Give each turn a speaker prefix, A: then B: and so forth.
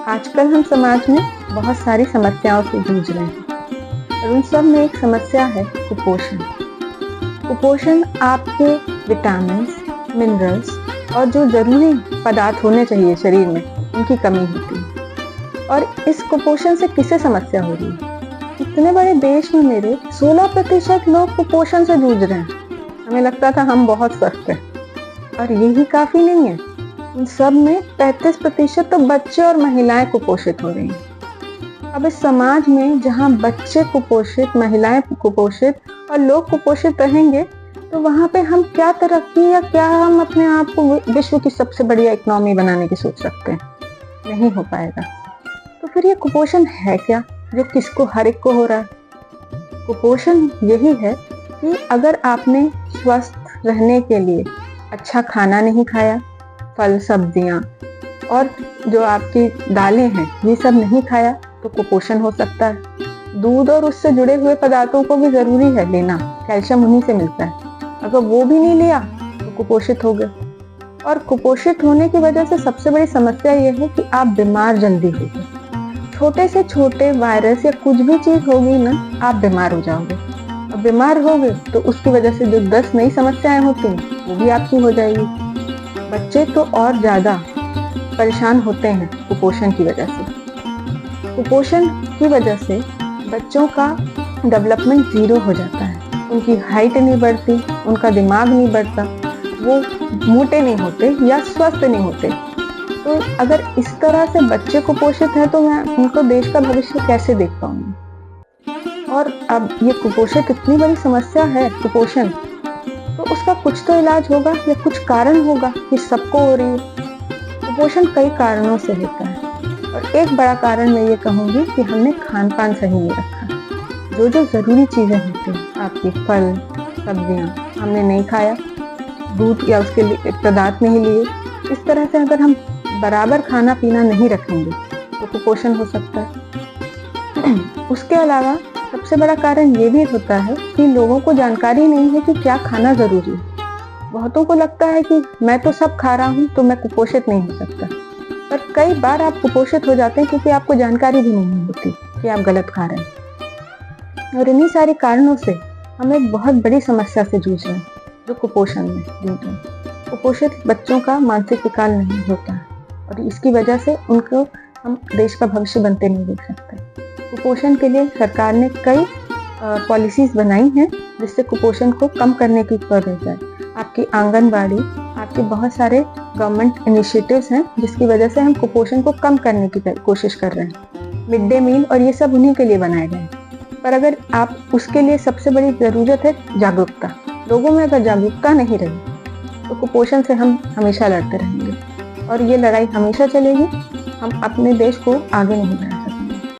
A: आजकल हम समाज में बहुत सारी समस्याओं से जूझ रहे हैं और उन सब में एक समस्या है कुपोषण। कुपोषण आपके विटामिन्स, मिनरल्स और जो जरूरी पदार्थ होने चाहिए शरीर में, उनकी कमी होती है। और इस कुपोषण से किसे समस्या हो रही है? इतने बड़े देश में मेरे 16% लोग कुपोषण से जूझ रहे हैं। हमें लगता था हम बहुत स्वस्थ हैं, और यही काफी नहीं है। उन सब में 35% तो बच्चे और महिलाएं कुपोषित हो रही हैं। अब इस समाज में जहां बच्चे कुपोषित, महिलाएं कुपोषित और लोग कुपोषित रहेंगे, तो वहां पे हम क्या तरक्की या क्या हम अपने आप को विश्व की सबसे बढ़िया इकोनॉमी बनाने की सोच सकते हैं? नहीं हो पाएगा। तो फिर ये कुपोषण है क्या, जो किसको, हर एक को हो रहा है? कुपोषण यही है कि अगर आपने स्वस्थ रहने के लिए अच्छा खाना नहीं खाया, फल सब्जियां और जो आपकी दालें हैं, ये सब नहीं खाया, तो कुपोषण हो सकता है। दूध और उससे जुड़े हुए पदार्थों को भी जरूरी है लेना, कैल्शियम उन्हीं से मिलता है। अगर वो भी नहीं लिया तो कुपोषित हो गए। और कुपोषित होने की वजह से सबसे बड़ी समस्या ये है कि आप बीमार जल्दी हो गए। छोटे से छोटे वायरस या कुछ भी चीज होगी ना, आप बीमार हो जाओगे। और बीमार हो गए तो उसकी वजह से जो 10 नई समस्याएं होती हैं, वो भी आपकी हो जाएगी। बच्चे तो और ज्यादा परेशान होते हैं कुपोषण की वजह से। कुपोषण की वजह से बच्चों का डेवलपमेंट 0 हो जाता है। उनकी हाइट नहीं बढ़ती, उनका दिमाग नहीं बढ़ता, वो मोटे नहीं होते या स्वस्थ नहीं होते। तो अगर इस तरह से बच्चे कुपोषित हैं, तो मैं उनको देश का भविष्य कैसे देख पाऊंगी? और अब ये कुपोषित इतनी बड़ी समस्या है, कुपोषण, तो उसका कुछ तो इलाज होगा या कुछ कारण होगा कि सबको हो रही है। कुपोषण कई कारणों से होता है, और एक बड़ा कारण मैं ये कहूँगी कि हमने खान पान सही नहीं रखा। जो जो जरूरी चीजें होती हैं, आपकी फल सब्जियां हमने नहीं खाया, दूध या उसके लिए पदार्थ नहीं लिए। इस तरह से अगर हम बराबर खाना पीना नहीं रखेंगे तो कुपोषण हो सकता है। उसके अलावा सबसे बड़ा कारण ये भी होता है कि लोगों को जानकारी नहीं है कि क्या खाना जरूरी है। बहुतों को लगता है कि मैं तो सब खा रहा हूँ, तो मैं कुपोषित नहीं हो सकता। पर कई बार आप कुपोषित हो जाते हैं क्योंकि आपको जानकारी भी नहीं होती कि आप गलत खा रहे हैं। और इन्हीं सारे कारणों से हम एक बहुत बड़ी समस्या से जूझ रहे हैं, जो कुपोषण में जूझ रहे हैं। कुपोषित बच्चों का मानसिक विकास नहीं होता है, और इसकी वजह से उनको हम देश का भविष्य बनते नहीं देख सकते। कुपोषण के लिए सरकार ने कई पॉलिसीज बनाई हैं, जिससे कुपोषण को कम करने की कोशिश है। आपकी आंगनबाड़ी, आपके बहुत सारे गवर्नमेंट इनिशिएटिव्स हैं, जिसकी वजह से हम कुपोषण को कम करने की कोशिश कर रहे हैं। मिड डे मील और ये सब उन्हीं के लिए बनाए गए हैं। पर अगर आप उसके लिए सबसे बड़ी जरूरत है जागरूकता। लोगों में अगर जागरूकता नहीं रही तो कुपोषण से हम हमेशा लड़ते रहेंगे, और ये लड़ाई हमेशा चलेगी। हम अपने देश को आगे नहीं बढ़ाएंगे।